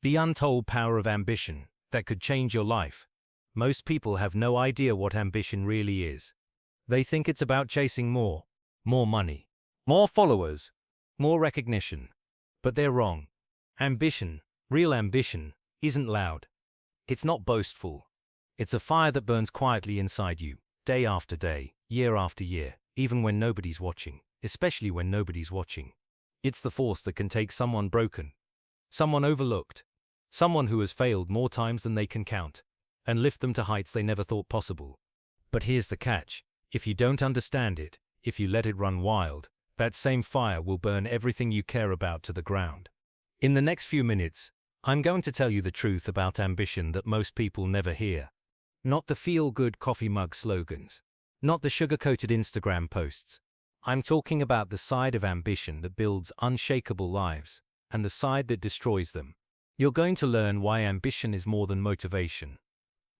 The untold power of ambition that could change your life. Most people have no idea what ambition really is. They think it's about chasing more money, more followers, more recognition. But they're wrong. Ambition, real ambition, isn't loud. It's not boastful. It's a fire that burns quietly inside you, day after day, year after year, even when nobody's watching, especially when nobody's watching. It's the force that can take someone broken, someone overlooked, someone who has failed more times than they can count, and lift them to heights they never thought possible. But here's the catch. If you don't understand it, if you let it run wild, that same fire will burn everything you care about to the ground. In the next few minutes, I'm going to tell you the truth about ambition that most people never hear. Not the feel-good coffee mug slogans. Not the sugar-coated Instagram posts. I'm talking about the side of ambition that builds unshakable lives, and the side that destroys them. You're going to learn why ambition is more than motivation.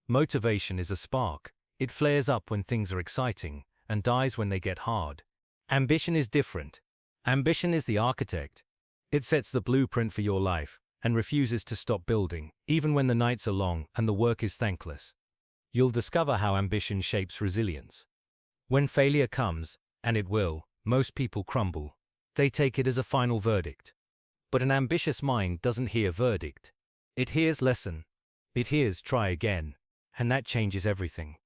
Motivation is a spark. It flares up when things are exciting, and dies when they get hard. Ambition is different. Ambition is the architect. It sets the blueprint for your life, and refuses to stop building, even when the nights are long and the work is thankless. You'll discover how ambition shapes resilience. When failure comes, and it will, most people crumble. They take it as a final verdict. But an ambitious mind doesn't hear verdict. It hears lesson. It hears try again. And that changes everything.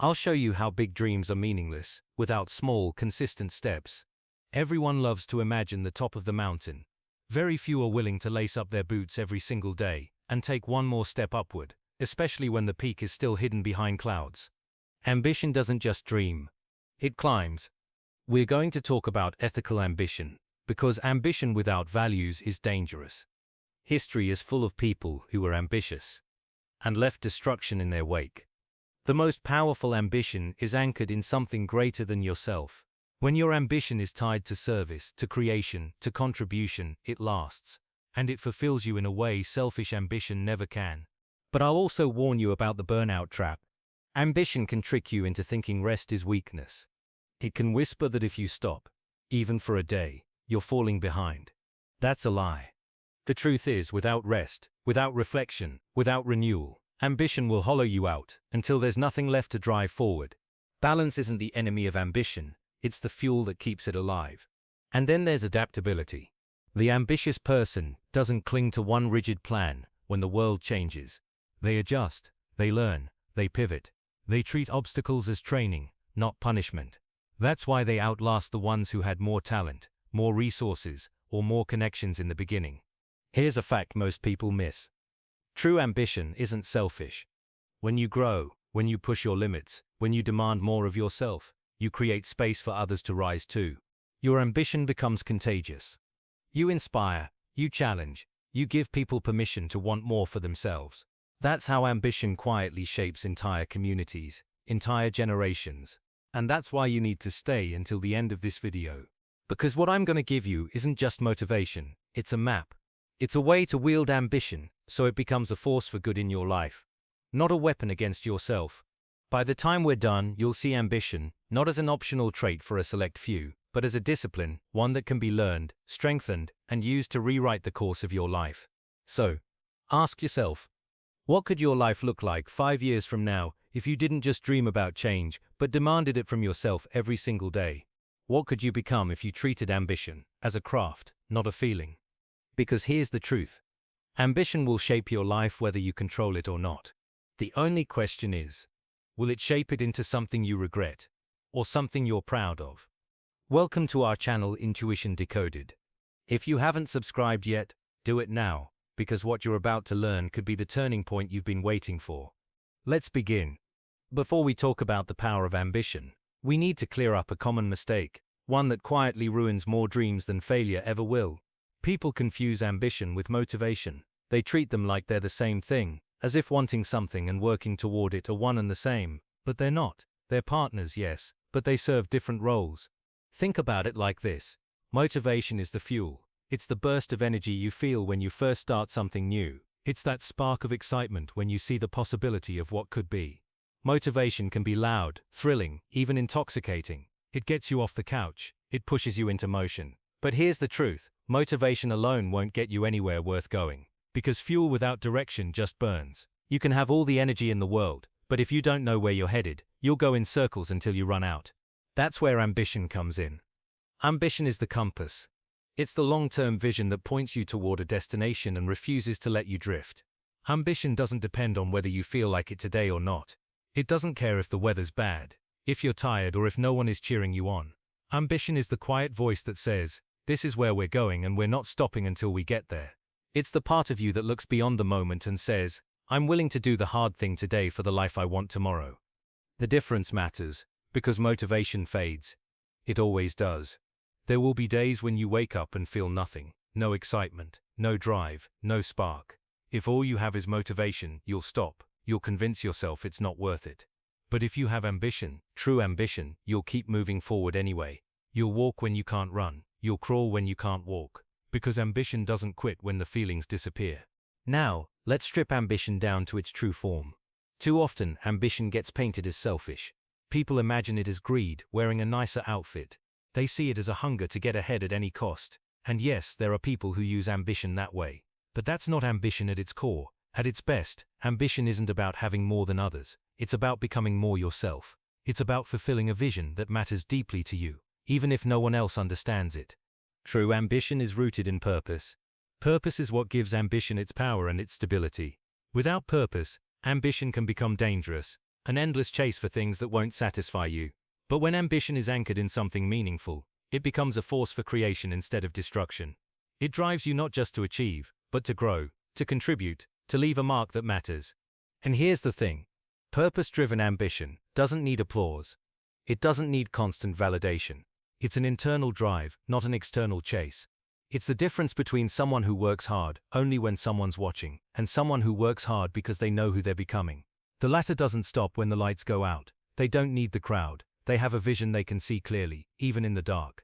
I'll show you how big dreams are meaningless without small, consistent steps. Everyone loves to imagine the top of the mountain. Very few are willing to lace up their boots every single day and take one more step upward, especially when the peak is still hidden behind clouds. Ambition doesn't just dream. It climbs. We're going to talk about ethical ambition, because ambition without values is dangerous. History is full of people who were ambitious and left destruction in their wake. The most powerful ambition is anchored in something greater than yourself. When your ambition is tied to service, to creation, to contribution, it lasts, and it fulfills you in a way selfish ambition never can. But I'll also warn you about the burnout trap. Ambition can trick you into thinking rest is weakness. It can whisper that if you stop, even for a day, you're falling behind. That's a lie. The truth is, without rest, without reflection, without renewal, ambition will hollow you out until there's nothing left to drive forward. Balance isn't the enemy of ambition, it's the fuel that keeps it alive. And then there's adaptability. The ambitious person doesn't cling to one rigid plan when the world changes. They adjust, they learn, they pivot. They treat obstacles as training, not punishment. That's why they outlast the ones who had more talent, more resources, or more connections in the beginning. Here's a fact most people miss. True ambition isn't selfish. When you grow, when you push your limits, when you demand more of yourself, you create space for others to rise too. Your ambition becomes contagious. You inspire, you challenge, you give people permission to want more for themselves. That's how ambition quietly shapes entire communities, entire generations. And that's why you need to stay until the end of this video. Because what I'm going to give you isn't just motivation, it's a map. It's a way to wield ambition so it becomes a force for good in your life, not a weapon against yourself. By the time we're done, you'll see ambition not as an optional trait for a select few, but as a discipline, one that can be learned, strengthened, and used to rewrite the course of your life. So, ask yourself, what could your life look like 5 years from now if you didn't just dream about change, but demanded it from yourself every single day? What could you become if you treated ambition as a craft, not a feeling? Because here's the truth. Ambition will shape your life whether you control it or not. The only question is, will it shape it into something you regret, or something you're proud of? Welcome to our channel Intuition Decoded. If you haven't subscribed yet, do it now, because what you're about to learn could be the turning point you've been waiting for. Let's begin. Before we talk about the power of ambition, we need to clear up a common mistake, one that quietly ruins more dreams than failure ever will. People confuse ambition with motivation. They treat them like they're the same thing, as if wanting something and working toward it are one and the same. But they're not. They're partners, yes, but they serve different roles. Think about it like this. Motivation is the fuel. It's the burst of energy you feel when you first start something new. It's that spark of excitement when you see the possibility of what could be. Motivation can be loud, thrilling, even intoxicating. It gets you off the couch. It pushes you into motion. But here's the truth. Motivation alone won't get you anywhere worth going. Because fuel without direction just burns. You can have all the energy in the world, but if you don't know where you're headed, you'll go in circles until you run out. That's where ambition comes in. Ambition is the compass. It's the long-term vision that points you toward a destination and refuses to let you drift. Ambition doesn't depend on whether you feel like it today or not. It doesn't care if the weather's bad, if you're tired, or if no one is cheering you on. Ambition is the quiet voice that says, "This is where we're going and we're not stopping until we get there." It's the part of you that looks beyond the moment and says, "I'm willing to do the hard thing today for the life I want tomorrow." The difference matters, because motivation fades. It always does. There will be days when you wake up and feel nothing, no excitement, no drive, no spark. If all you have is motivation, you'll stop, you'll convince yourself it's not worth it. But if you have ambition, true ambition, you'll keep moving forward anyway. You'll walk when you can't run, you'll crawl when you can't walk, because ambition doesn't quit when the feelings disappear. Now, let's strip ambition down to its true form. Too often, ambition gets painted as selfish. People imagine it as greed, wearing a nicer outfit. They see it as a hunger to get ahead at any cost. And yes, there are people who use ambition that way. But that's not ambition at its core. At its best, ambition isn't about having more than others. It's about becoming more yourself. It's about fulfilling a vision that matters deeply to you, even if no one else understands it. True ambition is rooted in purpose. Purpose is what gives ambition its power and its stability. Without purpose, ambition can become dangerous, an endless chase for things that won't satisfy you. But when ambition is anchored in something meaningful, it becomes a force for creation instead of destruction. It drives you not just to achieve, but to grow, to contribute, to leave a mark that matters. And here's the thing. Purpose-driven ambition doesn't need applause. It doesn't need constant validation. It's an internal drive, not an external chase. It's the difference between someone who works hard only when someone's watching, and someone who works hard because they know who they're becoming. The latter doesn't stop when the lights go out. They don't need the crowd. They have a vision they can see clearly, even in the dark.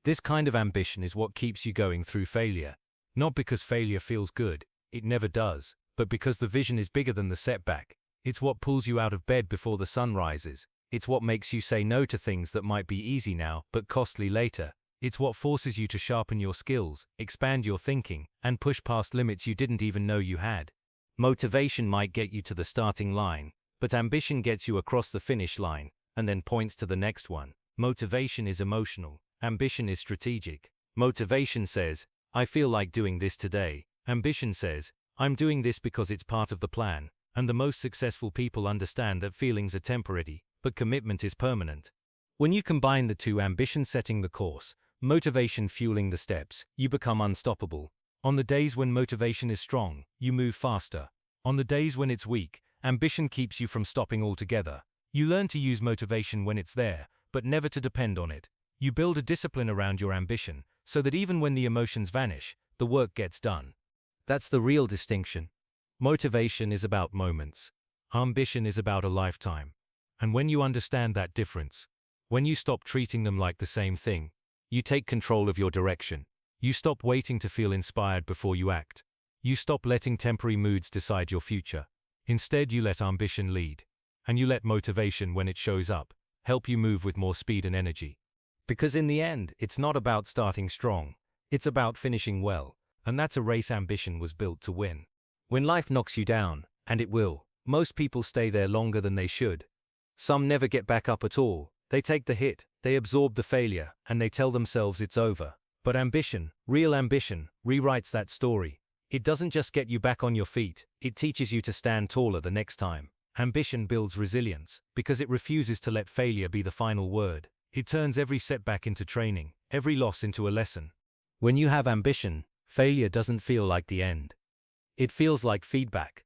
This kind of ambition is what keeps you going through failure. Not because failure feels good, it never does, but because the vision is bigger than the setback. It's what pulls you out of bed before the sun rises. It's what makes you say no to things that might be easy now, but costly later. It's what forces you to sharpen your skills, expand your thinking, and push past limits you didn't even know you had. Motivation might get you to the starting line, but ambition gets you across the finish line, and then points to the next one. Motivation is emotional. Ambition is strategic. Motivation says, "I feel like doing this today." Ambition says, "I'm doing this because it's part of the plan." And the most successful people understand that feelings are temporary, but commitment is permanent. When you combine the two, ambition setting the course, motivation fueling the steps, you become unstoppable. On the days when motivation is strong, you move faster. On the days when it's weak, ambition keeps you from stopping altogether. You learn to use motivation when it's there, but never to depend on it. You build a discipline around your ambition, so that even when the emotions vanish, the work gets done. That's the real distinction. Motivation is about moments. Ambition is about a lifetime. And when you understand that difference, when you stop treating them like the same thing, you take control of your direction. You stop waiting to feel inspired before you act. You stop letting temporary moods decide your future. Instead, you let ambition lead. And you let motivation, when it shows up, help you move with more speed and energy. Because in the end, it's not about starting strong. It's about finishing well. And that's a race ambition was built to win. When life knocks you down, and it will, most people stay there longer than they should. Some never get back up at all. They take the hit, they absorb the failure, and they tell themselves it's over. But ambition, real ambition, rewrites that story. It doesn't just get you back on your feet, it teaches you to stand taller the next time. Ambition builds resilience, because it refuses to let failure be the final word. It turns every setback into training, every loss into a lesson. When you have ambition, failure doesn't feel like the end. It feels like feedback.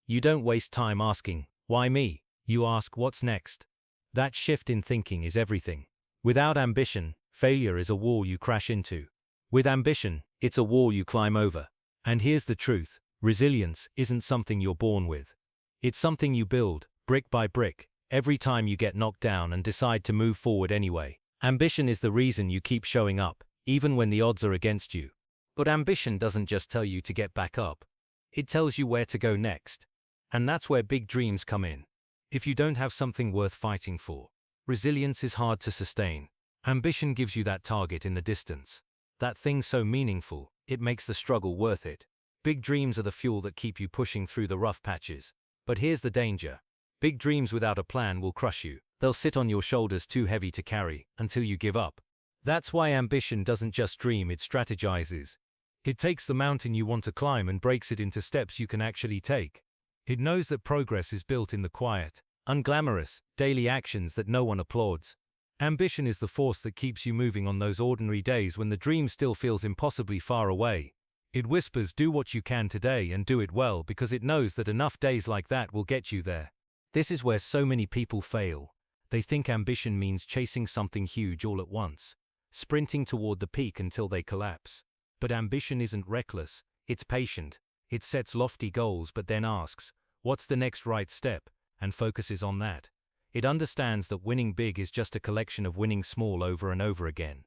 You don't waste time asking, "Why me?" You ask, "What's next?" That shift in thinking is everything. Without ambition, failure is a wall you crash into. With ambition, it's a wall you climb over. And here's the truth, resilience isn't something you're born with. It's something you build, brick by brick, every time you get knocked down and decide to move forward anyway. Ambition is the reason you keep showing up, even when the odds are against you. But ambition doesn't just tell you to get back up. It tells you where to go next. And that's where big dreams come in. If you don't have something worth fighting for, resilience is hard to sustain. Ambition gives you that target in the distance. That thing so meaningful, it makes the struggle worth it. Big dreams are the fuel that keep you pushing through the rough patches. But here's the danger. Big dreams without a plan will crush you. They'll sit on your shoulders too heavy to carry until you give up. That's why ambition doesn't just dream, it strategizes. It takes the mountain you want to climb and breaks it into steps you can actually take. It knows that progress is built in the quiet, unglamorous, daily actions that no one applauds. Ambition is the force that keeps you moving on those ordinary days when the dream still feels impossibly far away. It whispers, do what you can today and do it well, because it knows that enough days like that will get you there. This is where so many people fail. They think ambition means chasing something huge all at once, sprinting toward the peak until they collapse. But ambition isn't reckless, it's patient. It sets lofty goals but then asks, what's the next right step, and focuses on that. It understands that winning big is just a collection of winning small over and over again.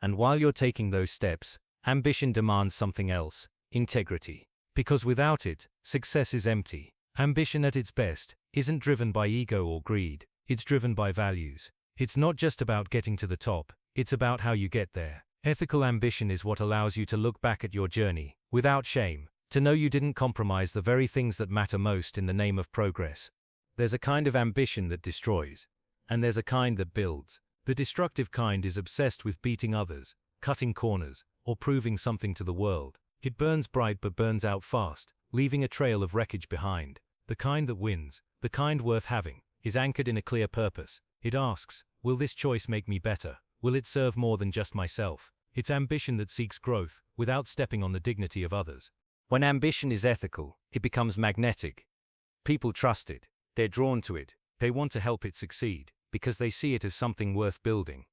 And while you're taking those steps, ambition demands something else, integrity. Because without it, success is empty. Ambition at its best isn't driven by ego or greed, it's driven by values. It's not just about getting to the top, it's about how you get there. Ethical ambition is what allows you to look back at your journey, without shame, to know you didn't compromise the very things that matter most in the name of progress. There's a kind of ambition that destroys, and there's a kind that builds. The destructive kind is obsessed with beating others, cutting corners, or proving something to the world. It burns bright but burns out fast, leaving a trail of wreckage behind. The kind that wins, the kind worth having, is anchored in a clear purpose. It asks, will this choice make me better? Will it serve more than just myself? It's ambition that seeks growth, without stepping on the dignity of others. When ambition is ethical, it becomes magnetic. People trust it. They're drawn to it. They want to help it succeed, because they see it as something worth building.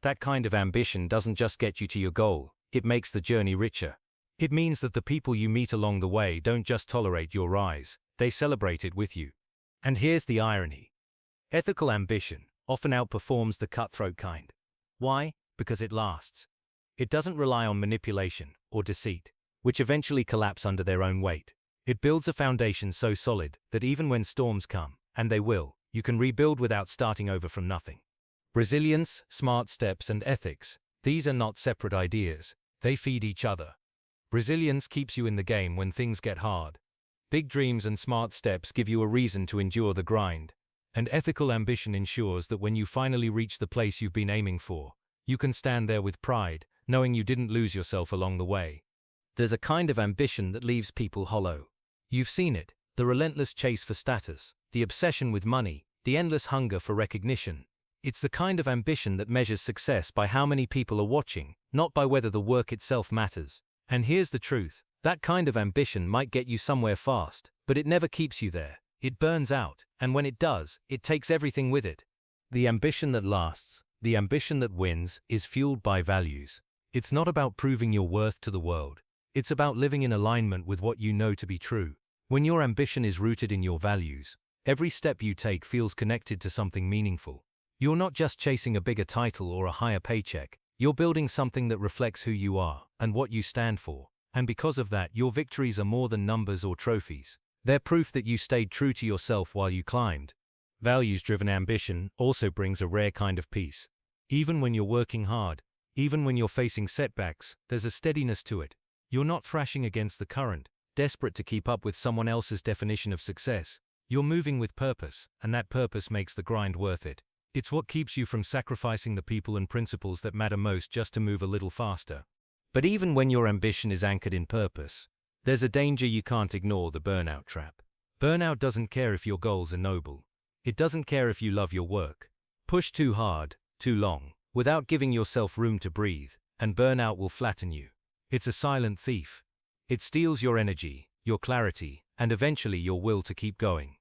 That kind of ambition doesn't just get you to your goal, it makes the journey richer. It means that the people you meet along the way don't just tolerate your rise, they celebrate it with you. And here's the irony. Ethical ambition often outperforms the cutthroat kind. Why? Because it lasts. It doesn't rely on manipulation or deceit, which eventually collapse under their own weight. It builds a foundation so solid that even when storms come, and they will, you can rebuild without starting over from nothing. Resilience, smart steps, and ethics, these are not separate ideas, they feed each other. Resilience keeps you in the game when things get hard. Big dreams and smart steps give you a reason to endure the grind. And ethical ambition ensures that when you finally reach the place you've been aiming for, you can stand there with pride, knowing you didn't lose yourself along the way. There's a kind of ambition that leaves people hollow. You've seen it, the relentless chase for status, the obsession with money, the endless hunger for recognition. It's the kind of ambition that measures success by how many people are watching, not by whether the work itself matters. And here's the truth, that kind of ambition might get you somewhere fast, but it never keeps you there. It burns out, and when it does, it takes everything with it. The ambition that lasts, the ambition that wins, is fueled by values. It's not about proving your worth to the world. It's about living in alignment with what you know to be true. When your ambition is rooted in your values, every step you take feels connected to something meaningful. You're not just chasing a bigger title or a higher paycheck. You're building something that reflects who you are and what you stand for. And because of that, your victories are more than numbers or trophies. They're proof that you stayed true to yourself while you climbed. Values-driven ambition also brings a rare kind of peace. Even when you're working hard, even when you're facing setbacks, there's a steadiness to it. You're not thrashing against the current, desperate to keep up with someone else's definition of success. You're moving with purpose, and that purpose makes the grind worth it. It's what keeps you from sacrificing the people and principles that matter most just to move a little faster. But even when your ambition is anchored in purpose, there's a danger you can't ignore: the burnout trap. Burnout doesn't care if your goals are noble. It doesn't care if you love your work. Push too hard, too long, without giving yourself room to breathe, and burnout will flatten you. It's a silent thief. It steals your energy, your clarity, and eventually your will to keep going.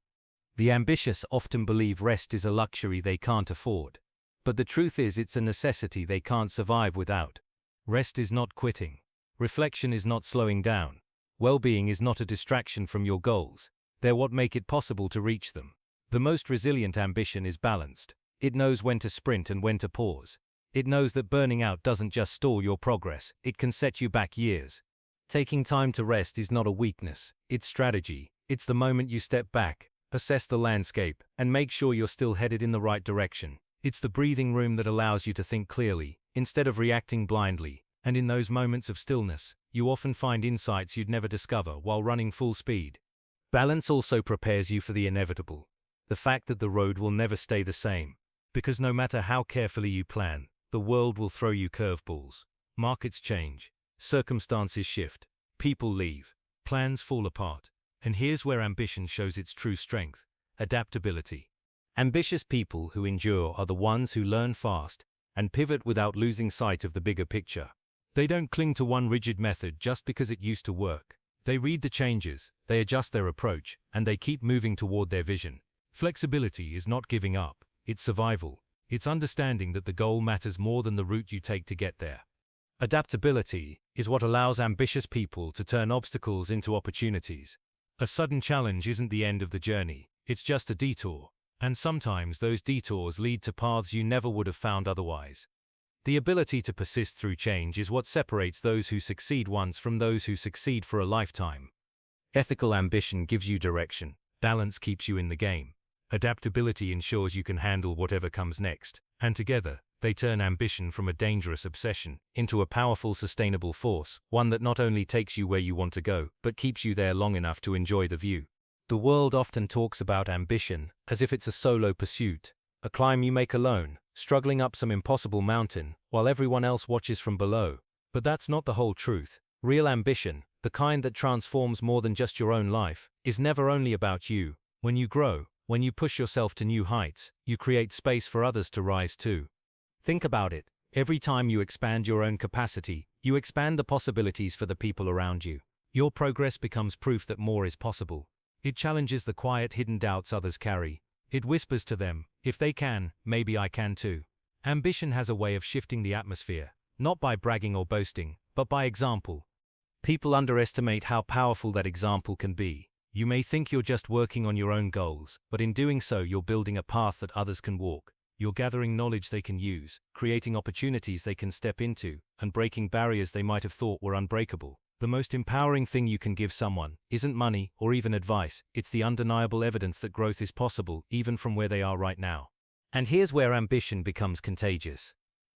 The ambitious often believe rest is a luxury they can't afford. But the truth is, it's a necessity they can't survive without. Rest is not quitting. Reflection is not slowing down. Well-being is not a distraction from your goals. They're what make it possible to reach them. The most resilient ambition is balanced. It knows when to sprint and when to pause. It knows that burning out doesn't just stall your progress, it can set you back years. Taking time to rest is not a weakness, it's strategy. It's the moment you step back, assess the landscape, and make sure you're still headed in the right direction. It's the breathing room that allows you to think clearly, instead of reacting blindly. And in those moments of stillness, you often find insights you'd never discover while running full speed. Balance also prepares you for the inevitable. The fact that the road will never stay the same. Because no matter how carefully you plan, the world will throw you curveballs. Markets change. Circumstances shift. People leave. Plans fall apart. And here's where ambition shows its true strength: adaptability. Ambitious people who endure are the ones who learn fast and pivot without losing sight of the bigger picture. They don't cling to one rigid method just because it used to work. They read the changes, they adjust their approach, and they keep moving toward their vision. Flexibility is not giving up, it's survival. It's understanding that the goal matters more than the route you take to get there. Adaptability is what allows ambitious people to turn obstacles into opportunities. A sudden challenge isn't the end of the journey, it's just a detour. And sometimes those detours lead to paths you never would have found otherwise. The ability to persist through change is what separates those who succeed once from those who succeed for a lifetime. Ethical ambition gives you direction. Balance keeps you in the game. Adaptability ensures you can handle whatever comes next. And together, they turn ambition from a dangerous obsession into a powerful, sustainable force, one that not only takes you where you want to go, but keeps you there long enough to enjoy the view. The world often talks about ambition as if it's a solo pursuit, a climb you make alone, struggling up some impossible mountain while everyone else watches from below. But that's not the whole truth. Real ambition, the kind that transforms more than just your own life, is never only about you. When you grow, when you push yourself to new heights, you create space for others to rise too. Think about it. Every time you expand your own capacity, you expand the possibilities for the people around you. Your progress becomes proof that more is possible. It challenges the quiet, hidden doubts others carry. It whispers to them, if they can, maybe I can too. Ambition has a way of shifting the atmosphere, not by bragging or boasting, but by example. People underestimate how powerful that example can be. You may think you're just working on your own goals, but in doing so you're building a path that others can walk. You're gathering knowledge they can use, creating opportunities they can step into, and breaking barriers they might have thought were unbreakable. The most empowering thing you can give someone isn't money or even advice, it's the undeniable evidence that growth is possible even from where they are right now. And here's where ambition becomes contagious.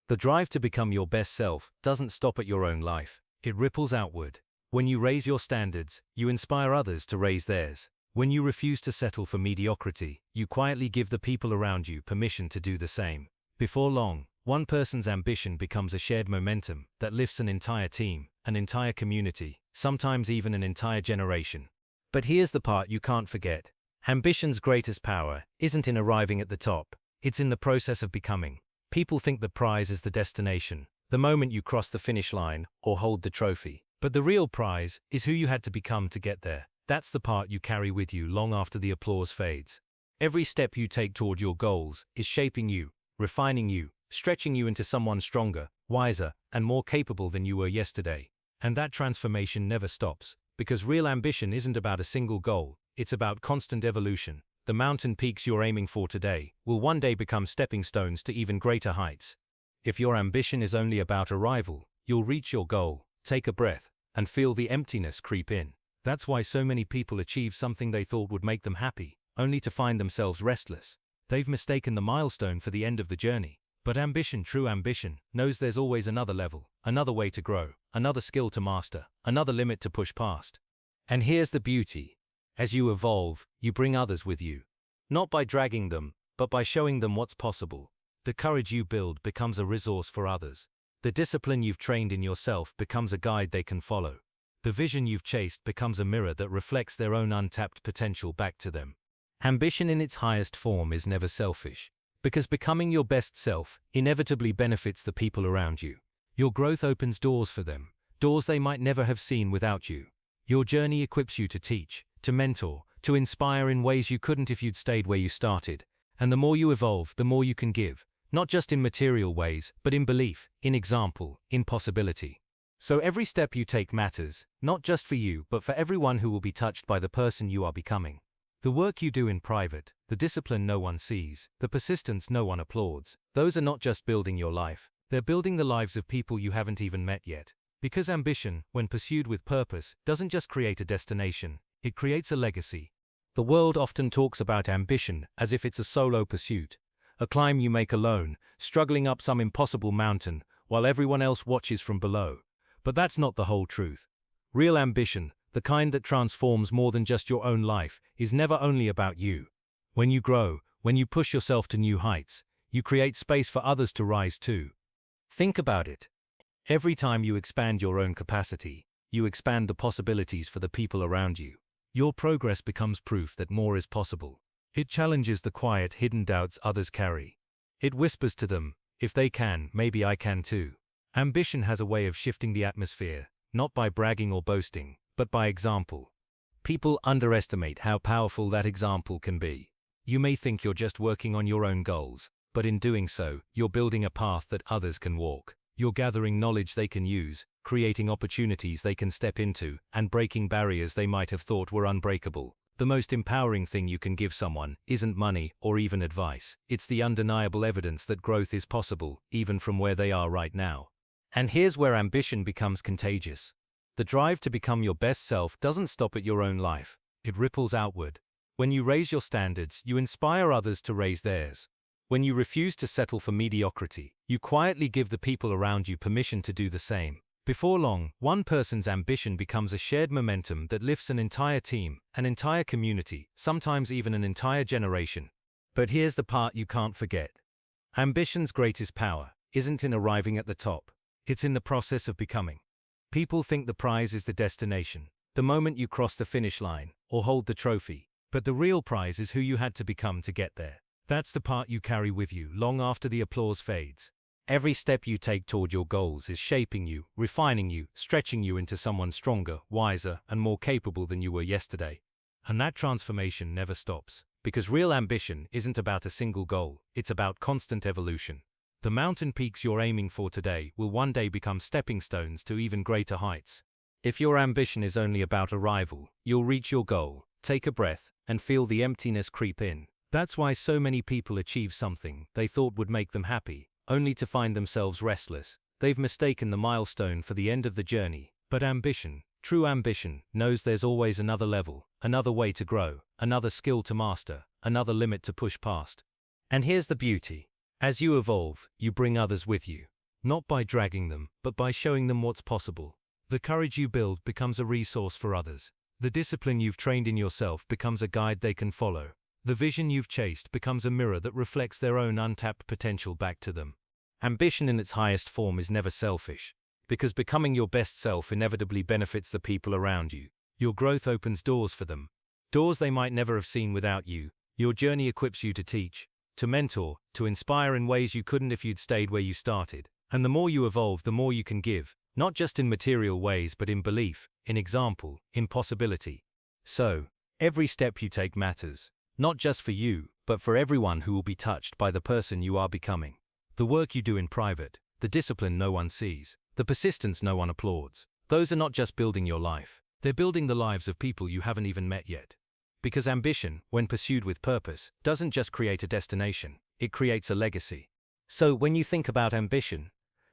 The drive to become your best self doesn't stop at your own life, it ripples outward. When you raise your standards, you inspire others to raise theirs. When you refuse to settle for mediocrity, you quietly give the people around you permission to do the same. Before long, one person's ambition becomes a shared momentum that lifts an entire team, an entire community, sometimes even an entire generation. But here's the part you can't forget. Ambition's greatest power isn't in arriving at the top, it's in the process of becoming. People think the prize is the destination, the moment you cross the finish line or hold the trophy. But the real prize is who you had to become to get there. That's the part you carry with you long after the applause fades. Every step you take toward your goals is shaping you, refining you, stretching you into someone stronger, wiser, and more capable than you were yesterday. And that transformation never stops, because real ambition isn't about a single goal, it's about constant evolution. The mountain peaks you're aiming for today will one day become stepping stones to even greater heights. If your ambition is only about arrival, you'll reach your goal, take a breath, and feel the emptiness creep in. That's why so many people achieve something they thought would make them happy, only to find themselves restless. They've mistaken the milestone for the end of the journey. But ambition, true ambition, knows there's always another level, another way to grow, another skill to master, another limit to push past. And here's the beauty. As you evolve, you bring others with you. Not by dragging them, but by showing them what's possible. The courage you build becomes a resource for others. The discipline you've trained in yourself becomes a guide they can follow. The vision you've chased becomes a mirror that reflects their own untapped potential back to them. Ambition in its highest form is never selfish. Because becoming your best self inevitably benefits the people around you. Your growth opens doors for them, doors they might never have seen without you. Your journey equips you to teach, to mentor, to inspire in ways you couldn't if you'd stayed where you started. And the more you evolve, the more you can give, not just in material ways, but in belief, in example, in possibility. So every step you take matters, not just for you, but for everyone who will be touched by the person you are becoming. The work you do in private, the discipline no one sees, the persistence no one applauds, those are not just building your life, they're building the lives of people you haven't even met yet. Because ambition, when pursued with purpose, doesn't just create a destination, it creates a legacy. The world often talks about ambition as if it's a solo pursuit, a climb you make alone, struggling up some impossible mountain, while everyone else watches from below. But that's not the whole truth. Real ambition, the kind that transforms more than just your own life, is never only about you. When you grow, when you push yourself to new heights, you create space for others to rise too. Think about it. Every time you expand your own capacity, you expand the possibilities for the people around you. Your progress becomes proof that more is possible. It challenges the quiet, hidden doubts others carry. It whispers to them, if they can, maybe I can too. Ambition has a way of shifting the atmosphere, not by bragging or boasting, but by example. People underestimate how powerful that example can be. You may think you're just working on your own goals, but in doing so, you're building a path that others can walk. You're gathering knowledge they can use, creating opportunities they can step into, and breaking barriers they might have thought were unbreakable. The most empowering thing you can give someone isn't money or even advice. It's the undeniable evidence that growth is possible, even from where they are right now. And here's where ambition becomes contagious. The drive to become your best self doesn't stop at your own life. It ripples outward. When you raise your standards, you inspire others to raise theirs. When you refuse to settle for mediocrity, you quietly give the people around you permission to do the same. Before long, one person's ambition becomes a shared momentum that lifts an entire team, an entire community, sometimes even an entire generation. But here's the part you can't forget. Ambition's greatest power isn't in arriving at the top. It's in the process of becoming. People think the prize is the destination, the moment you cross the finish line, or hold the trophy. But the real prize is who you had to become to get there. That's the part you carry with you long after the applause fades. Every step you take toward your goals is shaping you, refining you, stretching you into someone stronger, wiser, and more capable than you were yesterday. And that transformation never stops, because real ambition isn't about a single goal, it's about constant evolution. The mountain peaks you're aiming for today will one day become stepping stones to even greater heights. If your ambition is only about arrival, you'll reach your goal, take a breath, and feel the emptiness creep in. That's why so many people achieve something they thought would make them happy, only to find themselves restless. They've mistaken the milestone for the end of the journey. But ambition, true ambition, knows there's always another level, another way to grow, another skill to master, another limit to push past. And here's the beauty. As you evolve, you bring others with you. Not by dragging them, but by showing them what's possible. The courage you build becomes a resource for others. The discipline you've trained in yourself becomes a guide they can follow. The vision you've chased becomes a mirror that reflects their own untapped potential back to them. Ambition in its highest form is never selfish, because becoming your best self inevitably benefits the people around you. Your growth opens doors for them, doors they might never have seen without you. Your journey equips you to teach, to mentor, to inspire in ways you couldn't if you'd stayed where you started. And the more you evolve, the more you can give, not just in material ways but in belief, in example, in possibility. So, every step you take matters. Not just for you, but for everyone who will be touched by the person you are becoming. The work you do in private, the discipline no one sees, the persistence no one applauds, those are not just building your life, they're building the lives of people you haven't even met yet. Because ambition, when pursued with purpose, doesn't just create a destination, it creates a legacy. So when you think about ambition,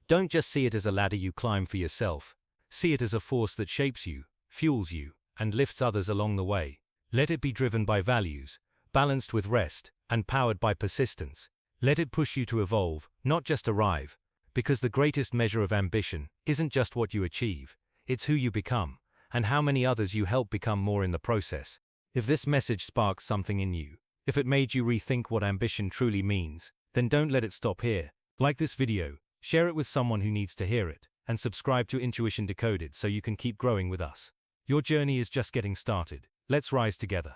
don't just see it as a ladder you climb for yourself, see it as a force that shapes you, fuels you, and lifts others along the way. Let it be driven by values, balanced with rest, and powered by persistence. Let it push you to evolve, not just arrive, because the greatest measure of ambition isn't just what you achieve, it's who you become, and how many others you help become more in the process. If this message sparks something in you, if it made you rethink what ambition truly means, then don't let it stop here. Like this video, share it with someone who needs to hear it, and subscribe to Intuition Decoded so you can keep growing with us. Your journey is just getting started. Let's rise together.